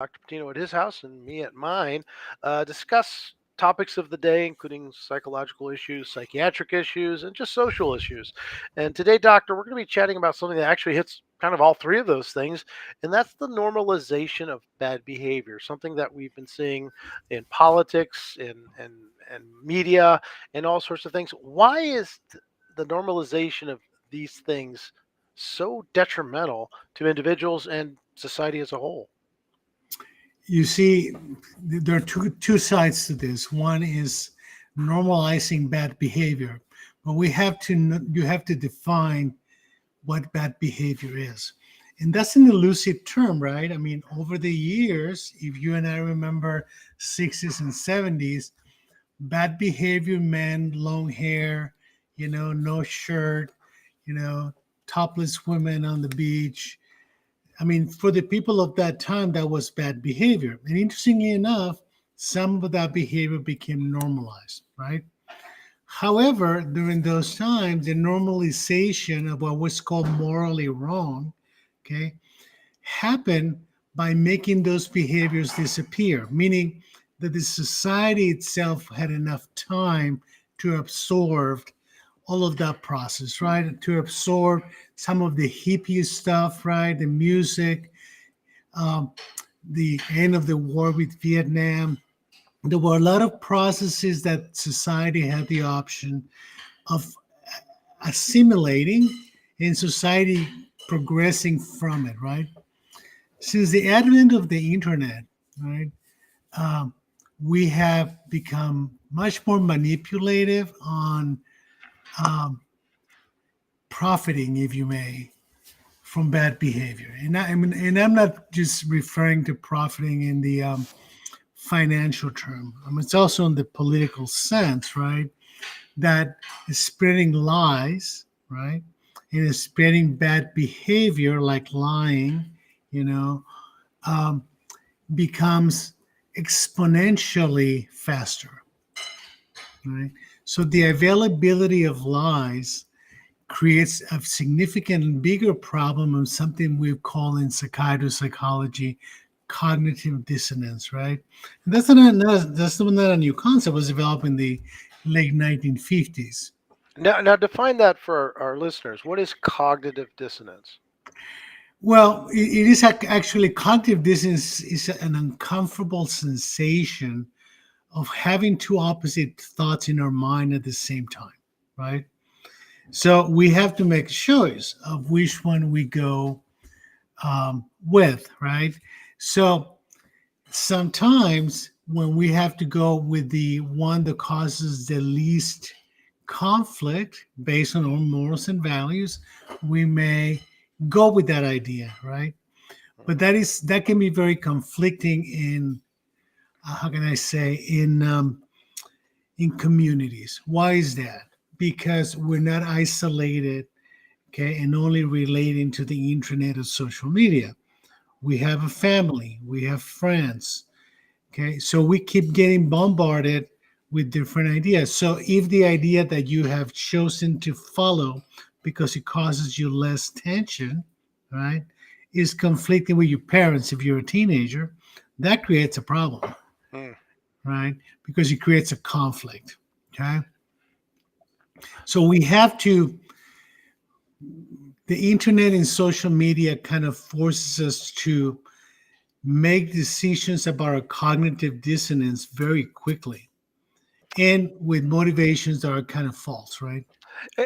Dr. Patino at his house and me at mine, discuss topics of the day, including psychological issues, psychiatric issues, and just social issues. And today, Doctor, we're going to be chatting about something that actually hits kind of all three of those things, and that's the normalization of bad behavior, something that we've been seeing in politics, and media, and all sorts of things. Why is the normalization of these things so detrimental to individuals and society as a whole? You see, there are two sides to this. One is normalizing bad behavior, but you have to define what bad behavior is. And that's an elusive term, right? I mean, over the years, if you and I remember 60s and 70s, bad behavior meant long hair, no shirt, you know, topless women on the beach. I mean, for the people of that time, that was bad behavior. And interestingly enough, some of that behavior became normalized, right? However, during those times, the normalization of what was called morally wrong, okay, happened by making those behaviors disappear, meaning that the society itself had enough time to absorb all of that process, right? To absorb some of the hippie stuff, right? The music, um, the end of the war with Vietnam. There were a lot of processes that society had the option of assimilating and society progressing from it, right? Since the advent of the internet, right, um, we have become much more manipulative on um, profiting, if you may, from bad behavior. And I'm not just referring to profiting in the financial term. It's also in the political sense, right? That is spreading lies, right? And is spreading bad behavior like lying, you know, um, becomes exponentially faster, right? So the availability of lies creates a significant and bigger problem of something we call in psychology cognitive dissonance, right? And that's not a new concept. It was developed in the late 1950s. Now define that for our listeners. What is cognitive dissonance? Well, it is actually cognitive dissonance is an uncomfortable sensation of having two opposite thoughts in our mind at the same time, right? So we have to make a choice of which one we go with, right? So sometimes when we have to go with the one that causes the least conflict based on our morals and values, we may go with that idea, right? But Mhm. that can be very conflicting in how can I say in communities. Why is that? Because we're not isolated, okay, and only relating to the internet or social media. We have a family, we have friends, okay, so we keep getting bombarded with different ideas. So if the idea that you have chosen to follow because it causes you less tension, right, is conflicting with your parents if you're a teenager, that creates a problem, Mm. right? Because it creates a conflict. Okay. So we have to, the internet and social media kind of forces us to make decisions about our cognitive dissonance very quickly and with motivations that are kind of false, right?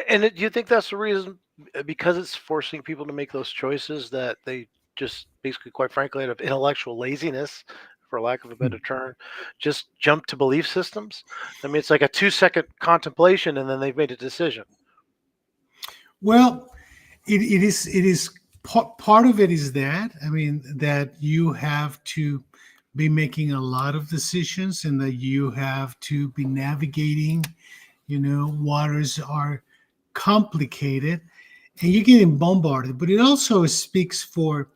And do you think that's the reason, because it's forcing people to make those choices, that they just basically, quite frankly, out of intellectual laziness, for lack of a better term, just jump to belief systems? I mean, it's like a 2-second contemplation and then they've made a decision. Well, it is part of it is that I mean that you have to be making a lot of decisions and that you have to be navigating, waters are complicated and you're getting bombarded, but it also speaks for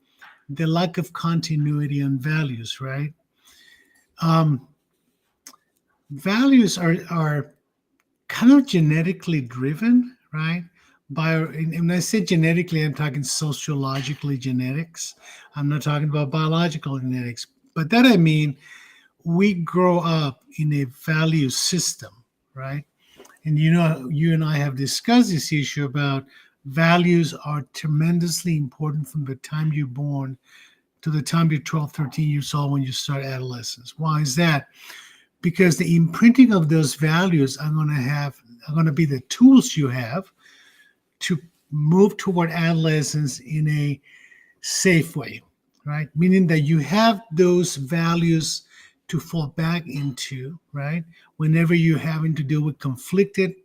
the lack of continuity on values, right? um, Values are kind of genetically driven, right? And when I say genetically, I'm talking sociologically genetics. I'm not talking about biological genetics. But that I mean, we grow up in a value system, right? And you and I have discussed this issue about values are tremendously important from the time you're born to the time you're 12, 13 years old when you start adolescence. Why is that? Because the imprinting of those values are going to be the tools you have to move toward adolescence in a safe way, right? Meaning that you have those values to fall back into, right? Whenever you're having to deal with conflicted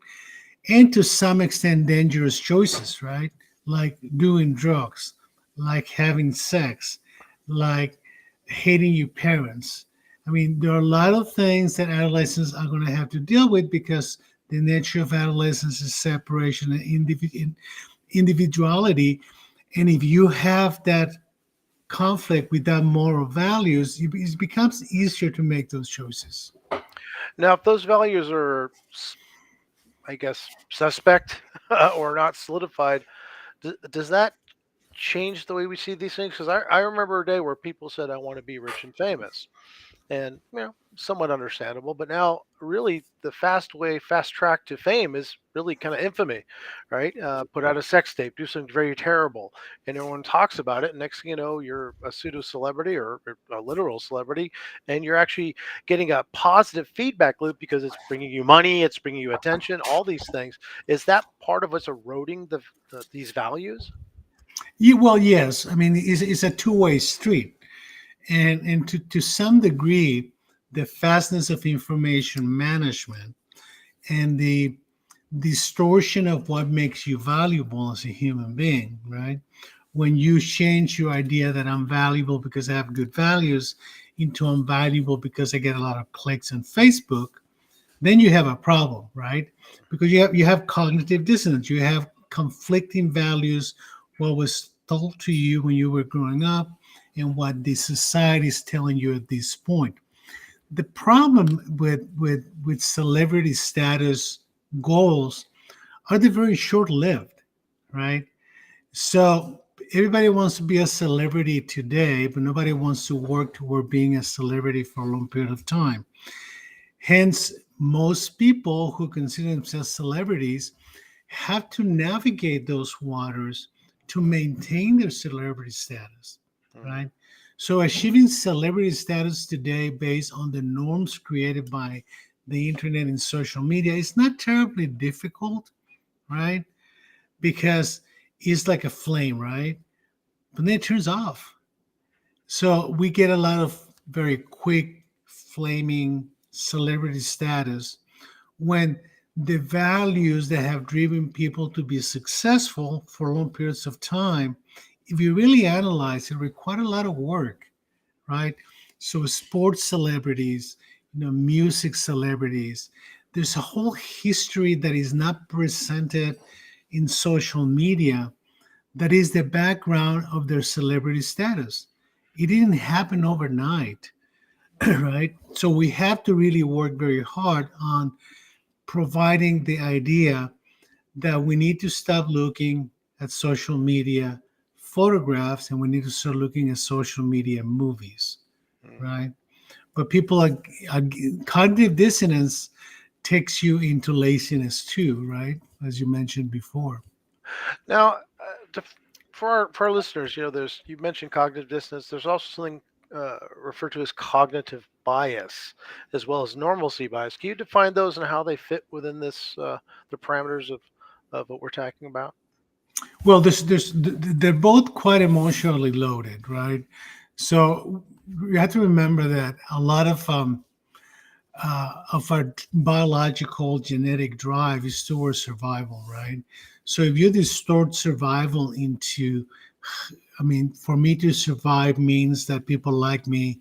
and to some extent dangerous choices, right? Like doing drugs, like having sex, like hating your parents. I mean, there are a lot of things that adolescents are going to have to deal with because the nature of adolescence is separation and individuality. And if you have that conflict with that moral values, it becomes easier to make those choices. Now, if those values are, I guess, suspect or not solidified, does that change the way we see these things? Because I remember a day where people said, I want to be rich and famous. And somewhat understandable. But now, really, the fast track to fame is really kind of infamy, right? Put out a sex tape, do something very terrible, and everyone talks about it. And next thing you know, you're a pseudo celebrity or a literal celebrity, and you're actually getting a positive feedback loop because it's bringing you money, it's bringing you attention, all these things. Is that part of what's eroding these values? Well, yes. I mean, it's a two-way street. And to some degree, the fastness of information management and the distortion of what makes you valuable as a human being, right? When you change your idea that I'm valuable because I have good values into I'm valuable because I get a lot of clicks on Facebook, then you have a problem, right? Because you have cognitive dissonance. You have conflicting values, what was told to you when you were growing up and what the society is telling you at this point. The problem with celebrity status goals are they very short-lived, right? So everybody wants to be a celebrity today, but nobody wants to work toward being a celebrity for a long period of time. Hence, most people who consider themselves celebrities have to navigate those waters to maintain their celebrity status, Mm. right? So, achieving celebrity status today based on the norms created by the internet and social media is not terribly difficult, right? Because it's like a flame, right? But then it turns off. So, we get a lot of very quick, flaming celebrity status when the values that have driven people to be successful for long periods of time, if you really analyze it, require a lot of work, right? So sports celebrities, music celebrities, there's a whole history that is not presented in social media that is the background of their celebrity status. It didn't happen overnight, right? So we have to really work very hard on providing the idea that we need to stop looking at social media photographs and we need to start looking at social media movies, Mm. right? But are cognitive dissonance takes you into laziness too, right? As you mentioned before. Now, for our listeners, there's you mentioned cognitive dissonance. There's also something referred to as cognitive bias, as well as normalcy bias. Can you define those and how they fit within the parameters of what we're talking about? Well, they're both quite emotionally loaded, right? So you have to remember that a lot of our biological genetic drive is towards survival, right? So if you distort survival into, I mean, for me to survive means that people like me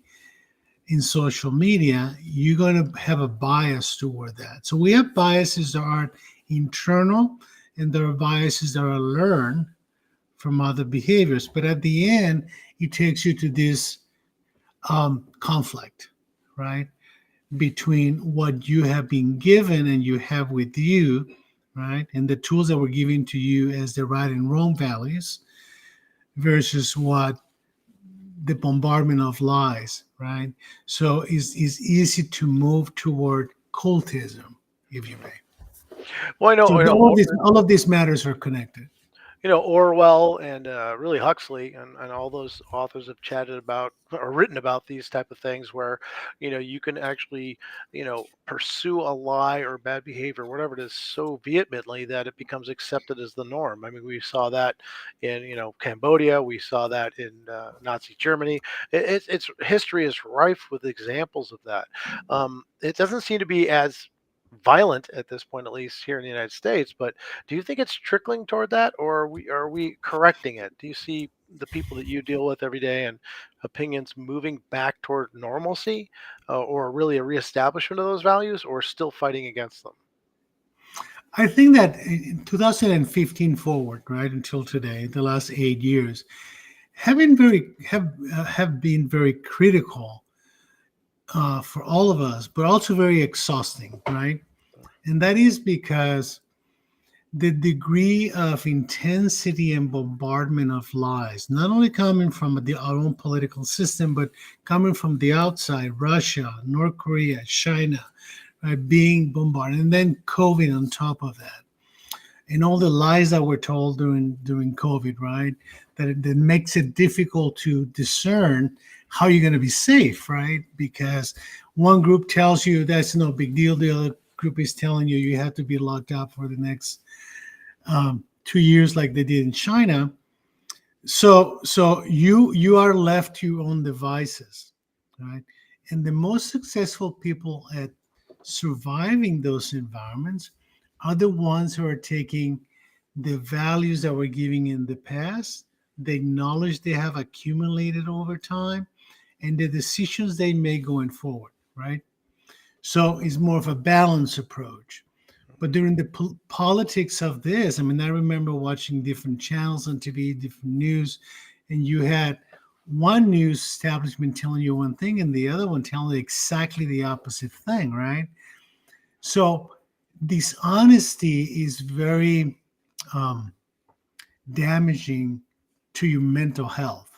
in social media, you're going to have a bias toward that. So we have biases that are internal and there are biases that are learned from other behaviors. But at the end, it takes you to this conflict, right? Between what you have been given and you have with you, right? And the tools that were given to you as the right and wrong values versus what the bombardment of lies, right? So it's easy to move toward cultism, if you may. Well, I So know, all of these matters are connected. Orwell and really Huxley and all those authors have chatted about or written about these type of things where you can actually pursue a lie or bad behavior, whatever it is, so vehemently that it becomes accepted as the norm. I mean, we saw that in Cambodia, we saw that in Nazi Germany. It's history is rife with examples of that. It doesn't seem to be as violent at this point, at least here in the United States, but do you think it's trickling toward that, or are we correcting it? Do you see the people that you deal with every day and opinions moving back toward normalcy, or really a reestablishment of those values, or still fighting against them? I think that in 2015 forward, right until today, the last 8 years, have been very critical for all of us, but also very exhausting, right? And that is because the degree of intensity and bombardment of lies, not only coming from our own political system, but coming from the outside, Russia, North Korea, China, right, being bombarded, and then COVID on top of that, and all the lies that were told during COVID, right? That makes it difficult to discern how you're going to be safe, right? Because one group tells you that's no big deal, the other group is telling you you have to be locked up for the next 2 years, like they did in China. So you are left to your own devices, right? And the most successful people at surviving those environments are the ones who are taking the values that we're giving in the past, the knowledge they have accumulated over time, and the decisions they make going forward, right? So it's more of a balanced approach. But during the politics of this, I mean, I remember watching different channels on TV, different news, and you had one news establishment telling you one thing and the other one telling you exactly the opposite thing, right? So dishonesty is very um, damaging to your mental health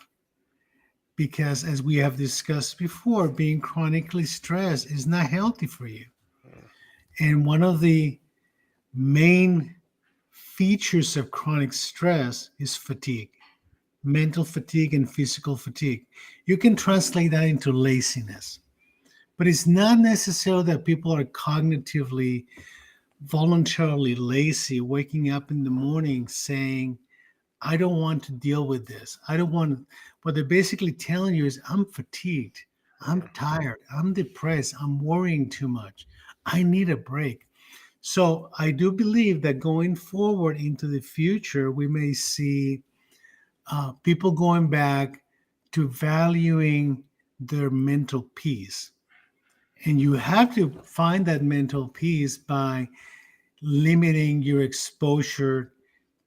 because, as we have discussed before, being chronically stressed is not healthy for you. Mm, And one of the main features of chronic stress is fatigue, mental fatigue and physical fatigue. You can translate that into laziness, but it's not necessarily that people are cognitively, voluntarily lazy, waking up in the morning saying, I don't want to deal with this. I don't want to. What they're basically telling you is, I'm fatigued. I'm mm. tired. I'm depressed. I'm worrying too much. I need a break. So I do believe that going forward into the future, we may see people going back to valuing their mental peace. And you have to find that mental peace by limiting your exposure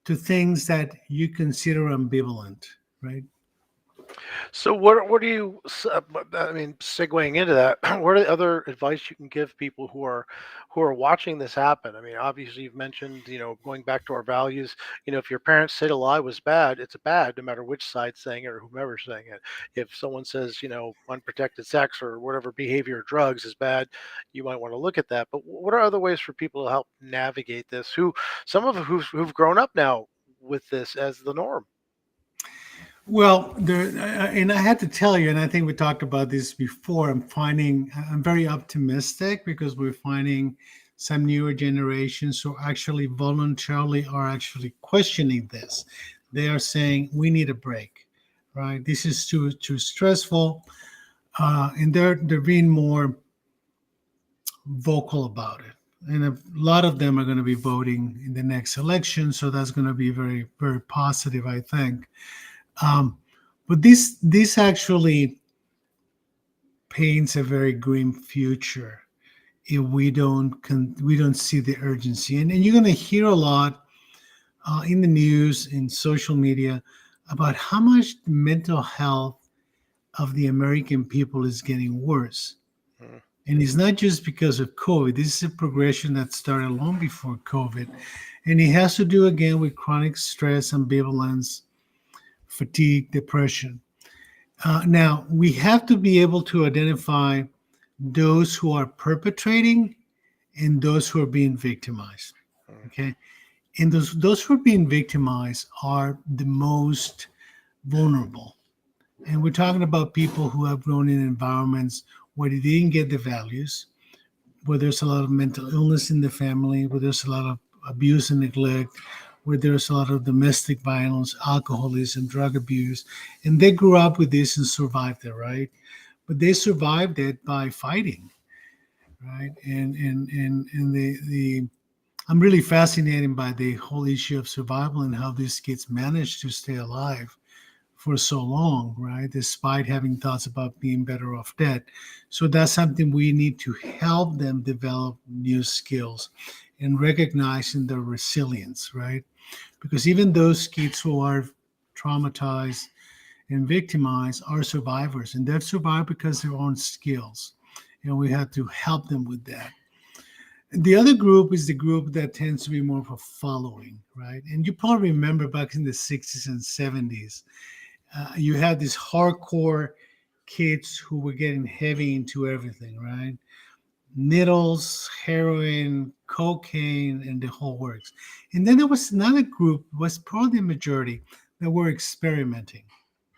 to things that you consider ambivalent, right? So what do you I mean, segueing into that, what are the other advice you can give people who are watching this happen? I mean, obviously you've mentioned, going back to our values, if your parents said a lie was bad, it's bad no matter which side's saying it or whomever's saying it. If someone says, unprotected sex or whatever behavior or drugs is bad, you might want to look at that. But what are other ways for people to help navigate this, who some of who've grown up now with this as the norm? Well, and I had to tell you, and I think we talked about this before. I'm very optimistic because we're finding some newer generations who actually voluntarily are actually questioning this. They are saying we need a break, right? This is too stressful, and they're being more vocal about it. And a lot of them are going to be voting in the next election, so that's going to be very very positive, I think. Um, but this actually paints a very grim future if we don't see the urgency. And you're going to hear a lot in the news, in social media, about how much the mental health of the American people is getting worse. Mm, And it's not just because of COVID. This is a progression that started long before COVID. And it has to do again with chronic stress, ambivalence, fatigue, depression. Now, we have to be able to identify those who are perpetrating and those who are being victimized. Mm, Okay. And those who are being victimized are the most vulnerable. And we're talking about people who have grown in environments where they didn't get the values, where there's a lot of mental illness in the family, where there's a lot of abuse and neglect, where there's a lot of domestic violence, alcoholism, drug abuse. And they grew up with this and survived it, right? But they survived it by fighting, right? And the I'm really fascinated by the whole issue of survival and how these kids managed to stay alive for so long, right? Despite having thoughts about being better off dead. So that's something we need to help them develop new skills and recognizing their resilience, right? Because even those kids who are traumatized and victimized are survivors, and they've survived because of their own skills. And we have to help them with that. The other group is the group that tends to be more of a following, right? And you probably remember back in the 60s and 70s, you had these hardcore kids who were getting heavy into everything, right? Needles, heroin, cocaine, and the whole works. And then there was another group, was probably the majority, that were experimenting,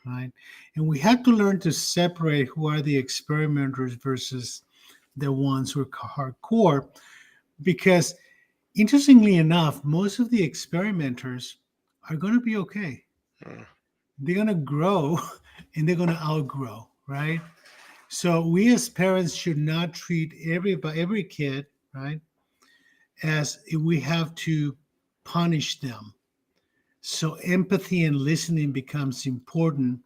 right? And we had to learn to separate who are the experimenters versus the ones who are hardcore, because interestingly enough, most of the experimenters are going to be okay. mm, They're going to grow and they're going to outgrow, right? So we as parents should not treat every kid, right, as if we have to punish them. So empathy and listening becomes important.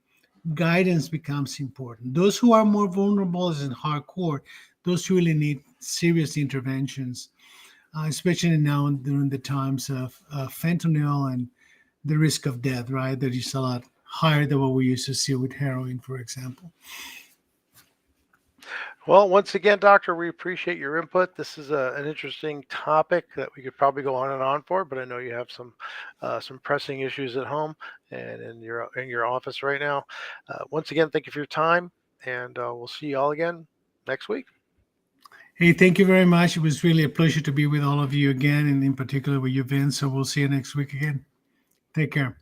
Guidance becomes important. Those who are more vulnerable and hardcore, those really need serious interventions, especially now during the times of fentanyl and the risk of death, right? That is a lot higher than what we used to see with heroin, for example. Well, once again, Doctor, we appreciate your input. This is an interesting topic that we could probably go on and on for, but I know you have some pressing issues at home and in your office right now. Once again, thank you for your time, and we'll see you all again next week. Hey, thank you very much. It was really a pleasure to be with all of you again, and in particular with you, Vince. So we'll see you next week again. Take care.